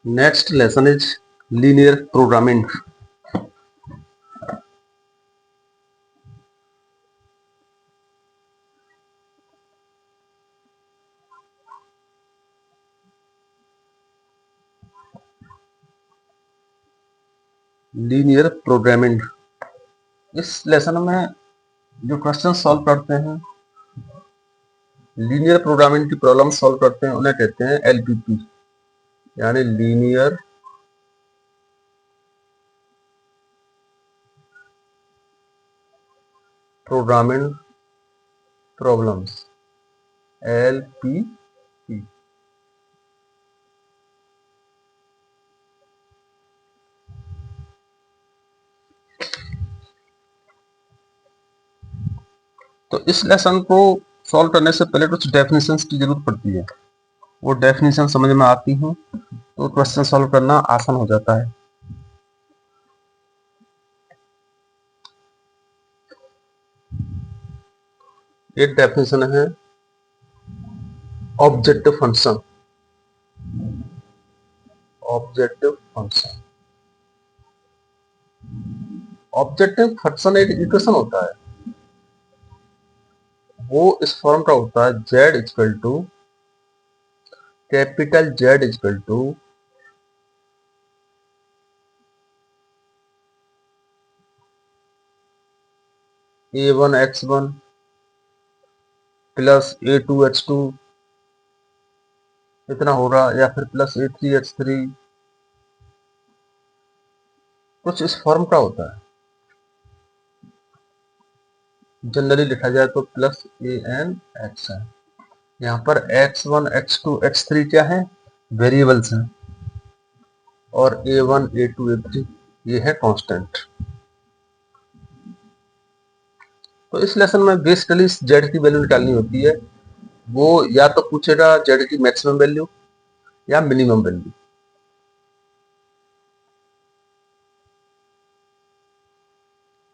Next lesson is linear programming. Linear programming. इस lesson में जो क्वेश्चन सॉल्व करते हैं, लीनियर प्रोग्रामिंग की प्रॉब्लम सॉल्व करते हैं, उन्हें कहते हैं एलपीपी, यानी लीनियर प्रोग्रामिंग प्रॉब्लम्स, एलपीपी। तो इस लेसन को सॉल्व करने से पहले कुछ डेफिनेशंस की जरूरत पड़ती है। वो डेफिनेशन समझ में आती हैं तो क्वेश्चन सॉल्व करना आसान हो जाता है। एक डेफिनेशन है objective function. Objective function, objective function एक इक्वेशन होता है। वो इस फॉर्म का होता है z equal to capital Z equal to a1x1 plus a2h2 इतना होगा, या फिर प्लस a3h3, कुछ इस फॉर्म का होता है। जनरली लिखा जाए तो प्लस an x है। यहाँ पर x1 x2 x3 क्या है, वेरिएबल्स हैं, और a1 a2 a3 ये है कांस्टेंट। तो इस लेसन में बेसिकली z की वैल्यू निकालनी होती है। वो या तो पूछेगा z की मैक्सिमम वैल्यू या मिनिमम वैल्यू।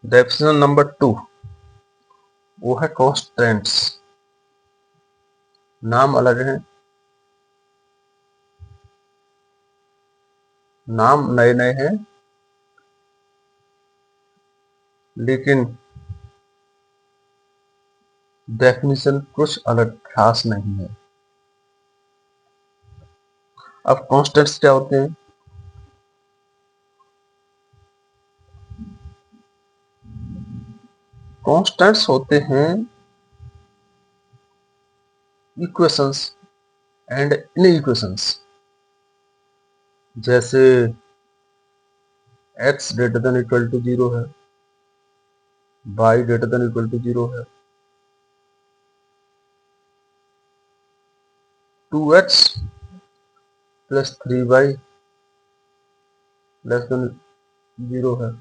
डेफिनेशन नंबर 2 वो है कांस्टेंट्स। नाम अलग है, नाम नए नए हैं, लेकिन डेफिनेशन कुछ अलग खास नहीं है। अब कांस्टेंट्स क्या होते हैं? कांस्टेंट्स होते हैं इक्वेशंस एंड इन इक्वेशंस। जैसे x greater than equal to 0 है, y greater than equal to 0 है, 2x plus 3y less than 0 है,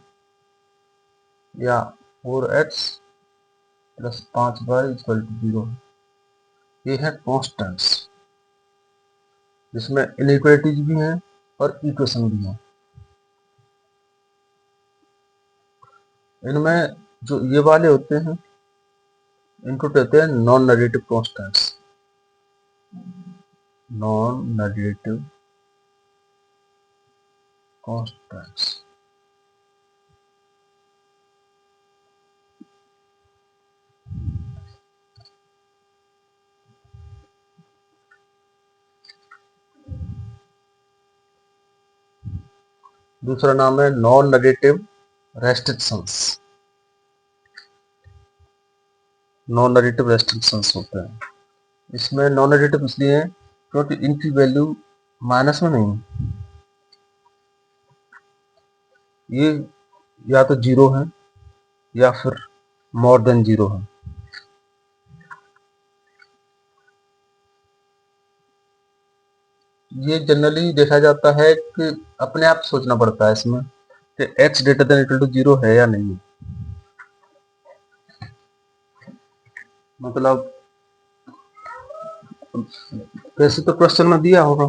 या 4x plus 5y equal to 0 है। ये है कांस्टेंट्स, जिसमें इनइक्वालिटीज भी हैं और इक्वेशन भी हैं। इनमें जो ये वाले होते हैं इनको कहते हैं non negative constants. Non negative constants. दूसरा नाम है non negative restrictions. Non negative restrictions होते हैं। इसमें नॉन नेगेटिव इसलिए है क्योंकि इनकी वैल्यू माइनस में नहीं है। ये या तो 0 है या फिर मोर देन 0 है। ये जनरली देखा जाता है कि अपने आप सोचना पड़ता है इसमें कि x greater than equal to 0 है या नहीं। मतलब वैसे तो क्वेश्चन में दिया होगा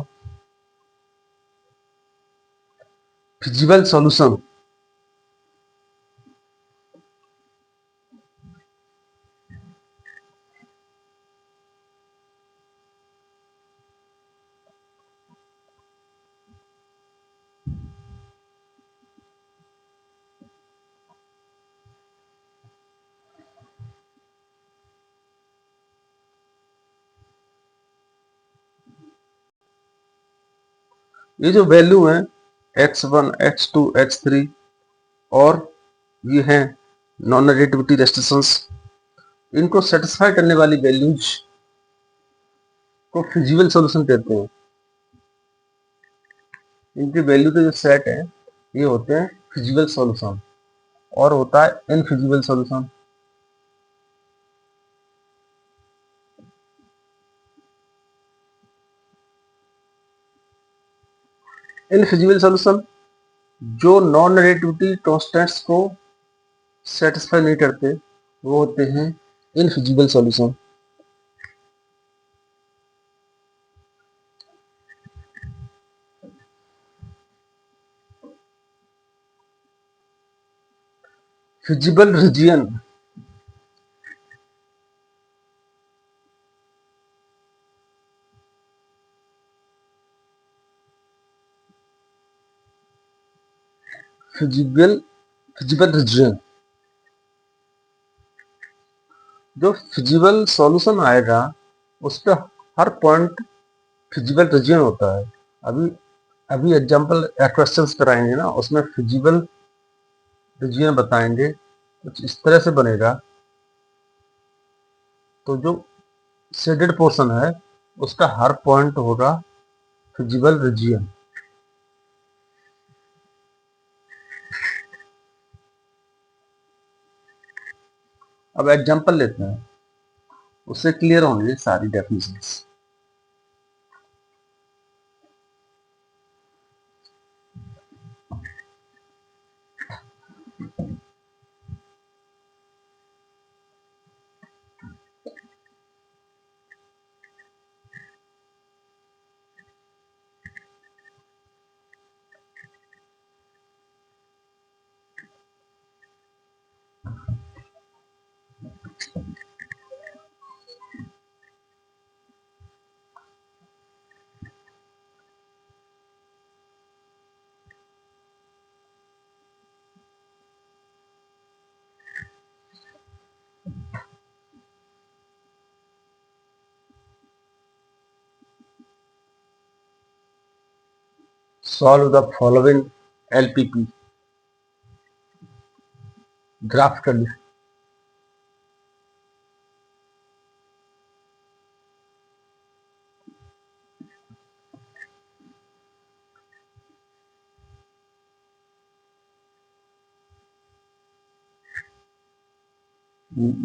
फिजिबल सॉल्यूशन। ये जो वैल्यू है x1, x2, x3 और ये है नॉन नेगेटिविटी रेस्ट्रिक्शंस, इनको सेटिस्फाई करने वाली वैल्यूज को फिजिबल सॉल्यूशन कहते हैं। इनकी वैल्यू के जो सेट है ये होते हैं फिजिबल सॉल्यूशन, और होता है इनफिजिबल सॉल्यूशन। इनफिजिबल सॉल्यूशन जो नॉन नेगेटिविटी कांस्टेंट्स को सेटिस्फाई नहीं करते वो होते हैं infeasible solution. Feasible region feasible feasible region जो फिजिबल सॉल्यूशन आएगा उस पर हर पॉइंट फिजिबल रीजियन होता है। अभी अभी एग्जांपल क्वेश्चंस कराएंगे ना, उसमें फिजिबल रीजियन बताएंगे, कुछ इस तरह से बनेगा। तो जो शेडेड पोर्शन है उसका हर पॉइंट होगा फिजिबल रीजियन। अब एग्जांपल लेते हैं, उससे क्लियर होंगी सारी definitions. Solve the following LPP graphically.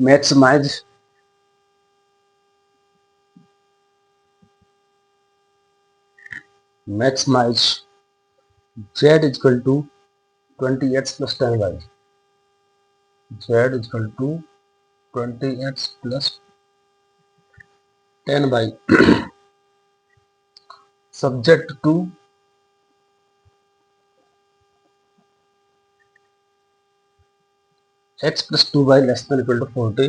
Maximise maximise z is equal to 20x plus 10y, z is equal to 20x plus 10y subject to x plus 2y less than equal to 40,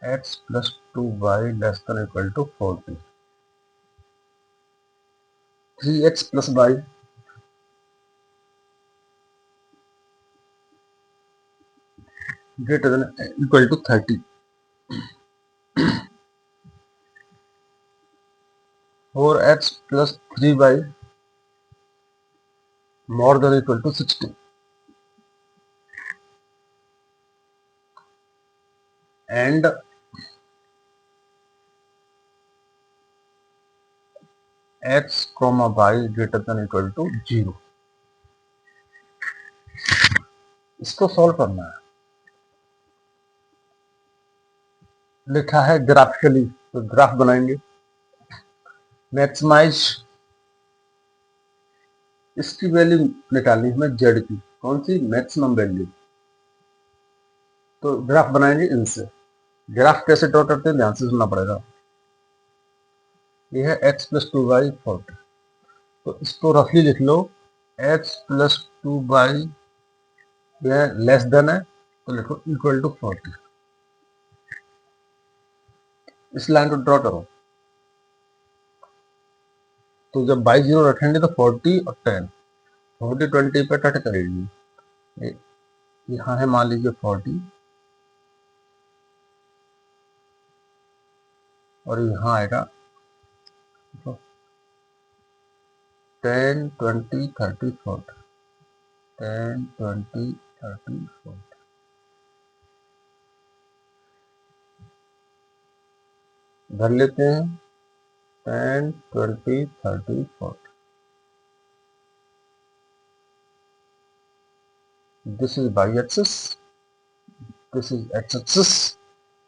x plus 2y less than equal to 40, 3x plus y greater than equal to 30, 4x plus 3y more than equal to 60, and x comma y greater than equal to 0। इसको solve करना है। लिखा है graphically, तो graph बनाएंगे। Maximise, इसकी value निकालनी है जेड की, कौन सी, मैक्सिमम वैल्यू। तो ग्राफ बनाएंगे इनसे। ग्राफ कैसे ड्रॉ करते हैं ध्यान से सुनना पड़ेगा। ये है x प्लस 2y 40, तो इसको रफली लिख लो, x प्लस 2y यह लेस देन है तो लिखो इक्वल टू 40। इस लाइन को ड्रॉ करो, तो जब बाई जीरो रखेंगे तो 40 और 10, 40 20 पे कट करेगी। यहाँ है मान लीजिए 40 और यहाँ आएगा 10, 20, 30, 40, 10, 20, 30, 40, भर लेते हैं 10, 20, 30, 40. This is y-axis, this is x-axis,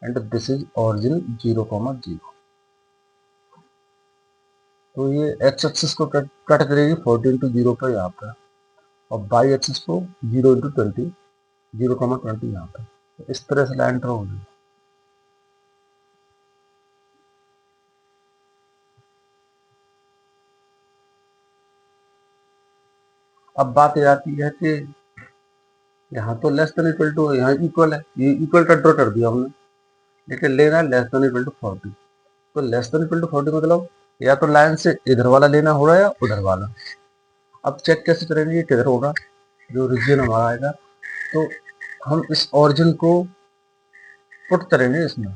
and this is origin 0,0. तो ये x-axis को कट करेगी 40 इंटू 0 पर यहाँ पर, और y-axis को 0 इंटू 20, 0,20 यहाँ पर. तो इस तरह से लाइन ड्रॉ होगी. अब बात ये आती है कि यहाँ तो लेस देन इक्वल टू, यहाँ इक्वल है, ये इक्वल का ड्रॉ कर दिया हमने, लेकिन लेना है लेस देन इक्वल टू 40. तो लेस देन इक्वल टू 40 मतलब या तो लाइन से इधर वाला लेना होगा या उधर वाला. अब चेक कैसे करेंगे ये किधर होगा, जो रीजन हमारा आएगा. तो हम इस ऑरिजिन को पुट करेंगे इसमें,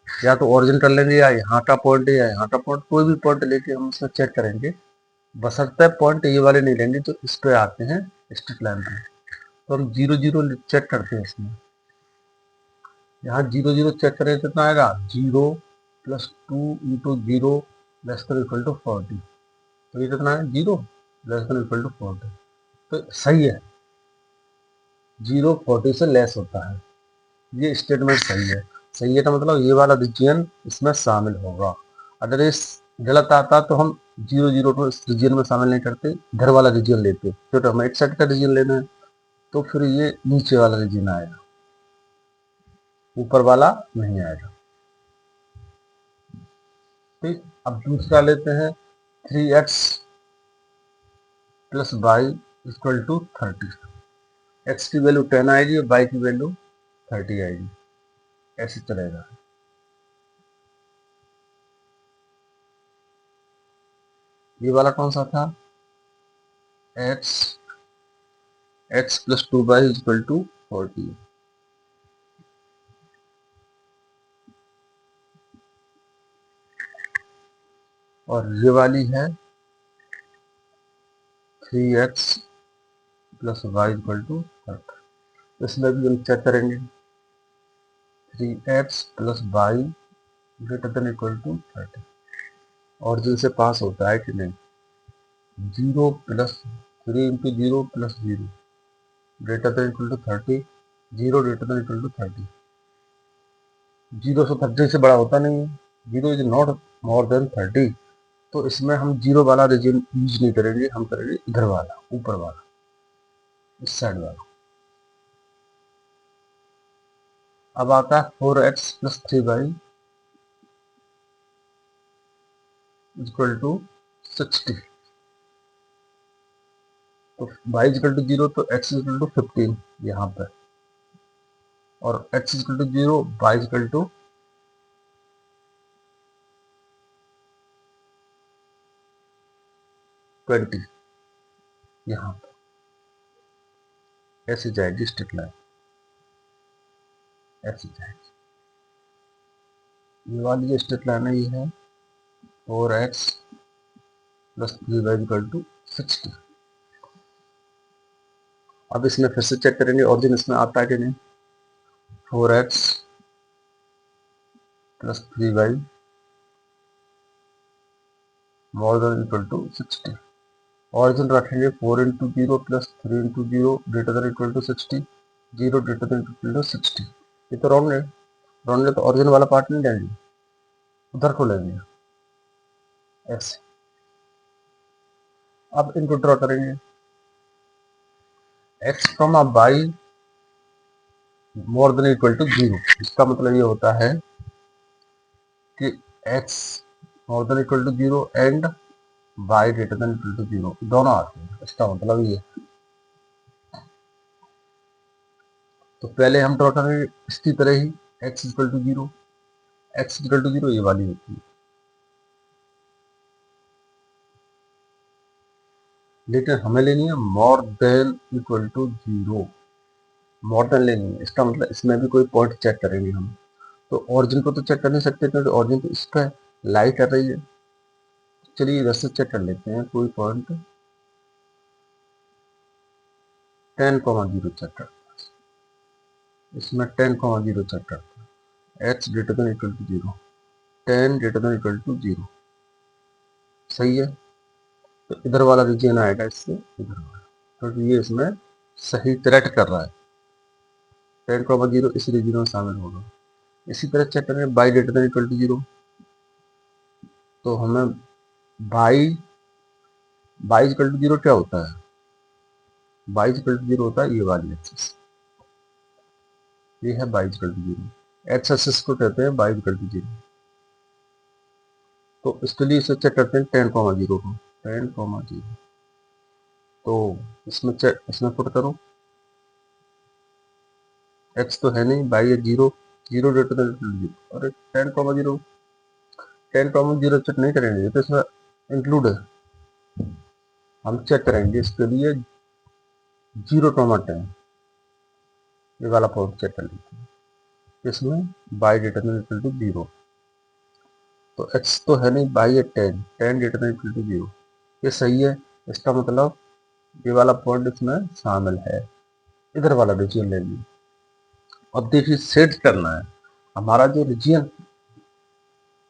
या तो ऑरिजिन कर लेंगे या यहाँ का पॉइंट या यहाँ का पॉइंट, कोई भी पॉइंट लेके हम इसमें चेक करेंगे. बशर्ते पॉइंट ये वाले नहीं लेंगे तो इस पे आते हैं स्ट्रेट लाइन पे. तो हम 0, 0 चेक करते हैं इसमें. यहाँ 0, 0 चेक करें तो कितना आएगा, 0 plus 2 into 0 less than equal to 40. तो ये कितना है, 0 लेस देन इक्वल टू 40. तो सही है, 0 40 से लेस होता है. ये स्टेटमेंट सही है. सही है तो मतलब ये वाला रीजन इसमें शामिल होगा. अगर इस गलत आता तो हम 0, 0 को इस रीजन में शामिल नहीं करते, इधर वाला रीजन लेते. तो हमें एक साइड का रीजन लेना है, तो फिर ये नीचे वाला रीजन आएगा, ऊपर वाला नहीं आएगा. ठीक. अब दूसरा लेते हैं 3x plus y equal to 30. x की वैल्यू 10 आएगी और y की वैल्यू 30 आएगी. ऐसे चलेगा. ये वाला कौन सा था, x plus 2y equal to 40. और ये वाली है 3x plus y equal to 30. इसमें भी हम चेक करेंगे 3x plus y greater than equal to 30. और जिनसे पास होता है कि नहीं. 0 plus 3 into 0 plus 0 greater than equal to 30, 0 greater than equal to 30. 0 से 30 से बड़ा होता नहीं है, 0 इज नॉट मोर देन 30. तो इसमें हम 0 वाला रीजन यूज नहीं करेंगे, हम करेंगे इधर वाला, ऊपर वाला, इस साइड वाला. अब आता है 4x plus 3y equal to 60. तो y इक्वल टू 0 तो x इक्वल टू 15 यहाँ पर, और x equal to 0, y equal to 20 यहाँ पर. ऐसे जाएगी स्ट्रेट लाइन, ऐसे जाएगी. ये वाली जो स्ट्रेट लाइन है ये है 4x plus 3y equal to 60. अब इसमें फिर से चेक करेंगे ऑरिजिन इसमें आता है कि नहीं. 4x plus 3y more than equal to 60. Origin रखेंगे 4 into 0 plus 3 into 0 greater than equal to 60, 0 greater than equal to 60. ये तो रॉन्ग है. रॉन्ग है तो ऑरिजिन वाला पार्ट नहीं लेंगे, उधर को लेंगे ऐसे. अब इनको ड्रॉ करेंगे x, y more than equal to 0. इसका मतलब ये होता है कि x more than equal to 0 एंड y greater than equal to 0 दोनों आते हैं. इसका मतलब ये. तो पहले हम ड्रॉ करेंगे इसकी तरह ही x equal to 0, x equal to 0 ये वाली होती है. लेकिन हमें लेनी है more than equal to 0. More than लेनी है, इसका मतलब इसमें भी कोई पॉइंट चेक करेंगे हम. तो ऑरिजिन को तो चेक कर नहीं सकते क्योंकि ऑरिजिन तो इसका लाइट कर रही है. चलिए इधर से चेक कर लेते हैं कोई पॉइंट 10,0 चेक कर, इसमें 10,0 चेक करते हैं, x greater than equal to 0, 10 greater than equal to 0, सही है। तो इधर वाला रीजन आएगा इससे इधर वाला, तो ये इसमें सही करेक्ट कर रहा है, 10,0 इस रीजन में शामिल होगा। इसी तरह चेक करें y greater than equal to 0, तो हमें y इक्वल टू 0 क्या होता है, y इक्वल टू 0 होता है ये वाली एक्सिस, ये है y equal to 0, x axis को कहते हैं y इक्वल टू 0। तो इसके लिए इसे चेक करते हैं 10,0 को, 10,0, तो इसमें पुट करो, x तो है नहीं, y है 0, 0 ग्रेटर देन 0, अरे 10,0, 10,0 चेक नहीं करेंगे, तो इसमें इंक्लूड है, हम चेक करेंगे इसके लिए 0,10, ये वाला पॉइंट चेक कर लेते हैं, इसमें y greater than equal to 0, तो x तो है नहीं, y है 10, 10 ग्रेटर देन इक्वल टू 0, ये सही है। इसका मतलब ये वाला पॉइंट इसमें शामिल है, इधर वाला रीजन ले लीजिए। अब देखिए सेट करना है हमारा जो रीजन,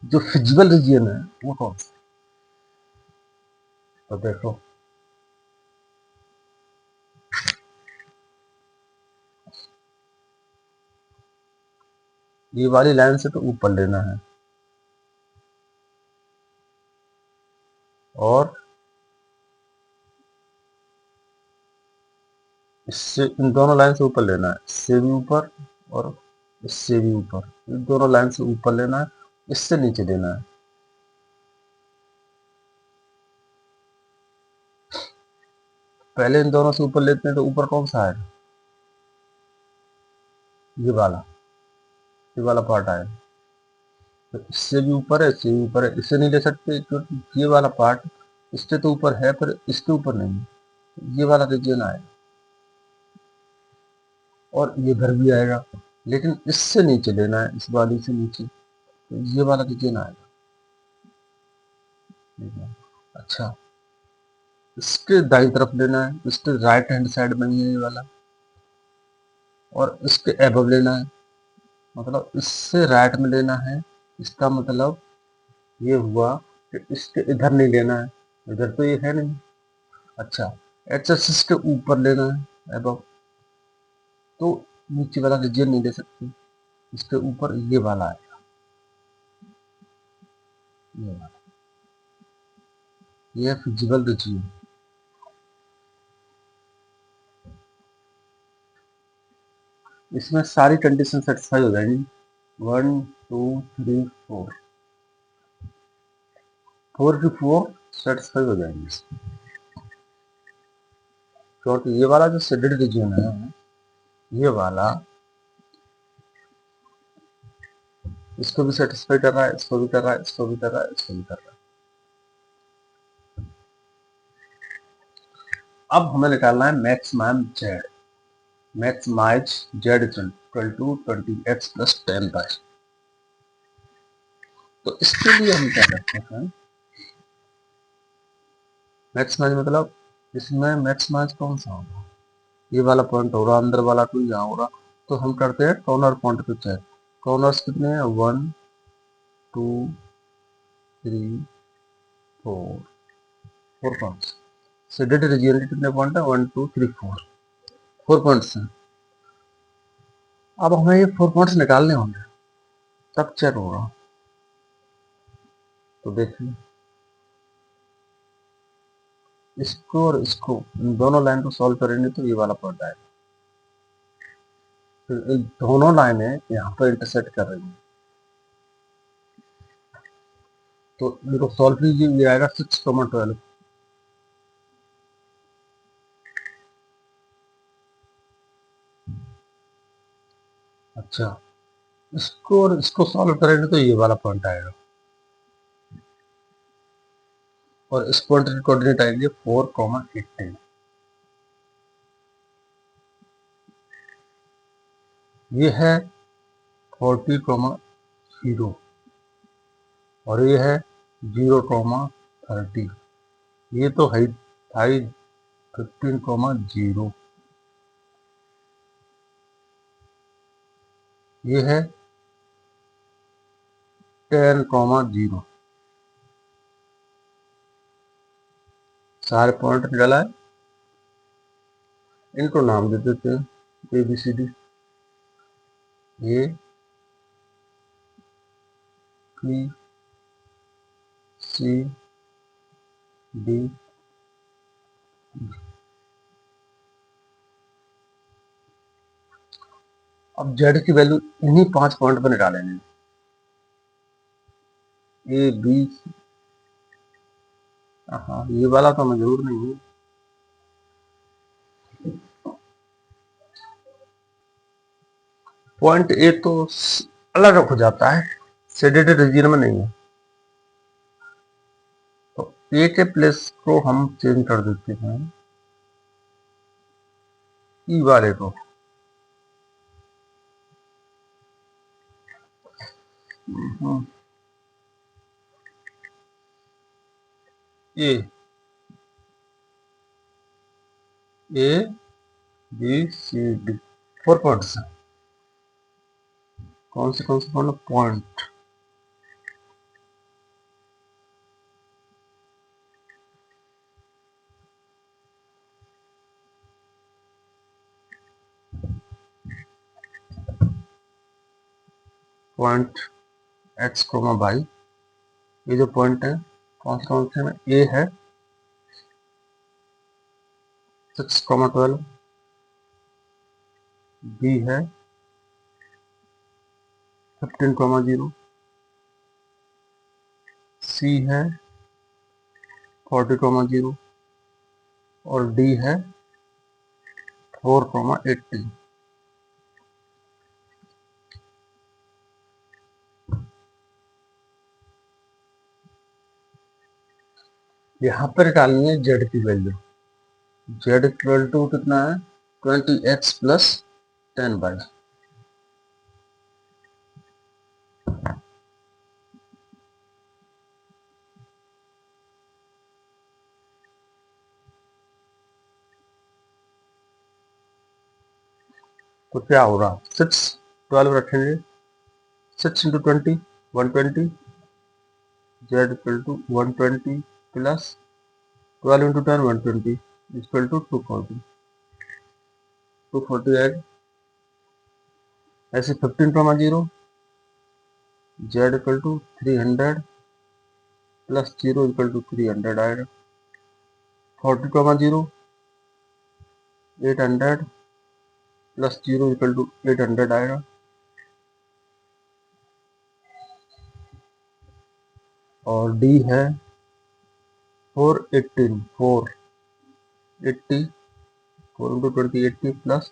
जो फिजिबल रीजन है वो कौन सा, तो देखो ये वाली लाइन से तो ऊपर लेना है, और इससे इन दोनों लाइन से ऊपर लेना है, इससे भी ऊपर और इससे भी ऊपर, इन दोनों लाइन से ऊपर लेना है, इससे नीचे लेना है। पहले इन दोनों से ऊपर लेते हैं तो ऊपर कौन सा आएगा, ये वाला पार्ट आएगा, तो इससे भी ऊपर है, इससे भी ऊपर है, इससे नहीं ले सकते क्योंकि ये वाला पार्ट इससे तो ऊपर है पर इसके ऊपर नहीं, ये वाला रीजन आएगा, और ये घर भी आएगा, लेकिन इससे नीचे लेना है, इस वाली से नीचे, तो ये वाला रीजन आएगा। अच्छा, इसके दाईं तरफ लेना है, इसके राइट हैंड साइड में ही है ये वाला, और इसके एबव लेना है, मतलब इससे राइट में लेना है, इसका मतलब ये हुआ कि इसके इधर नहीं लेना है, इधर तो ये है नहीं। अच्छा, एक्स एक्सिस के ऊपर लेना है एबव, तो नीचे वाला रीजन नहीं ले सकते, इसके ऊपर ये वाला आएगा, ये वाला, ये फिजिबल रीजन। इसमें सारी कंडीशन सेटिस्फाई हो जाएंगी, 1 2 3 4, 4 की 4 सेटिस्फाई हो जाएंगे, क्योंकि ये वाला जो शेडेड रीजन है, ये वाला इसको भी सेटिस्फाई कर रहा है, इसको भी कर रहा है, इसको भी कर रहा है, इसको भी कर रहा है। अब हमें निकालना है maximum Z, maximise Z equal to 20x plus 10y। तो इसके लिए हम क्या करते हैं, मैक्सिमाइज मतलब इसमें मैक्सिमाइज कौन सा होगा, ये वाला पॉइंट हो रहा, अंदर वाला कोई यहाँ हो रहा, तो हम करते हैं कॉर्नर पॉइंट पे चेक, कॉर्नर्स कितने हैं, 1 2 3 4, 4 पॉइंट्स, शेडेड रीजन के कितने पॉइंट है, 1 2 3 4, 4 पॉइंट्स हैं। अब हमें ये 4 पॉइंट्स निकालने होंगे, तब चेक होगा। तो देखिए इसको और इसको, इन दोनों लाइन को सॉल्व करेंगे तो ये वाला पॉइंट आएगा, तो इन दोनों लाइनें यहाँ पर इंटरसेक्ट कर रही हैं, तो इनको सॉल्व कीजिए, ये आएगा 6,12। अच्छा, इसको और इसको सॉल्व करेंगे तो ये वाला पॉइंट आएगा, और इस पॉइंट के कोऑर्डिनेट आएंगे 4,18, ये है 40,0 और ये है 0,30, 30, ये तो हाइट हाई 15,0, ये है 10,0, सारे पॉइंट डाला है, इनको नाम दे देते हैं ABCD, A B C D। अब Z की वैल्यू इन्हीं 5 पॉइंट पर निकालेंगे, A B, हाँ ये वाला तो मैं जरूर नहीं हूँ, पॉइंट A तो अलग हो जाता है, शेडेड रीजन में नहीं है, तो A के प्लेस को हम चेंज कर देते हैं E वाले को, A B C D 4 points हैं, कौन से पॉइंट, पॉइंट x, y, ये जो पॉइंट है कौन से में, A है 6,12, B है 15,0, C है 40,0 और D है 4,80। यहाँ पर डालनी है Z की वैल्यू, Z इक्वल टू कितना है 20x प्लस 10y, तो क्या होगा 6 12 रखेंगे, 6 into 20 120, Z equal to 120 plus 12 into 10 120 equal to 240 add, ऐसे 15,0, Z equal to 300 plus 0 equal to 300 आएगा, 40,0 800 प्लस 0 इक्वल टू 800 आएगा, और D है 480 480 4 इंटू 20 80 प्लस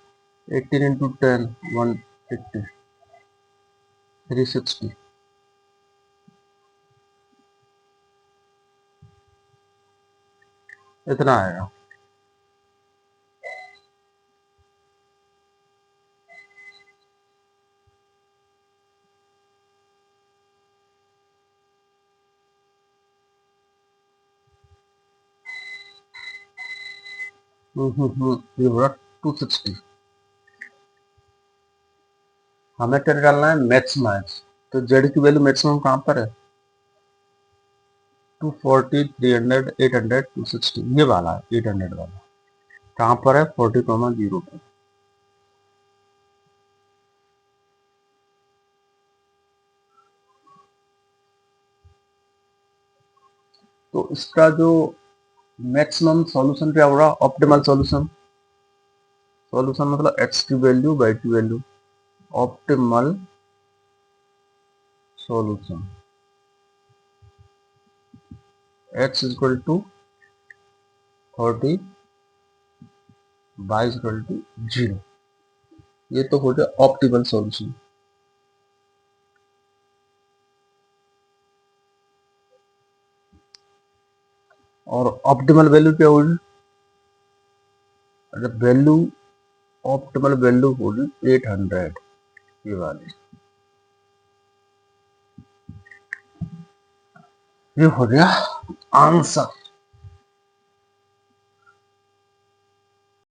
18 इंटू 10 180 360, इतना आएगा। ये होगा 260। हमें क्या निकालना है मैक्सिमाइज, तो Z की वैल्यू मैक्सिमम कहाँ पर है 240 300 800 260, ये वाला है 800 वाला कहाँ पर है 40,0 पर, तो इसका जो मैक्सिमम सॉल्यूशन क्या होगा ऑप्टिमल सॉल्यूशन, सॉल्यूशन मतलब x की वैल्यू y की value, optimal solution x equal to 30 y equal to 0, ये तो हो गया ऑप्टिमल सॉल्यूशन। और ऑप्टिमल वैल्यू क्या होगी, अगर वैल्यू ऑप्टिमल वैल्यू होगी 800, ये वाली, ये हो गया आंसर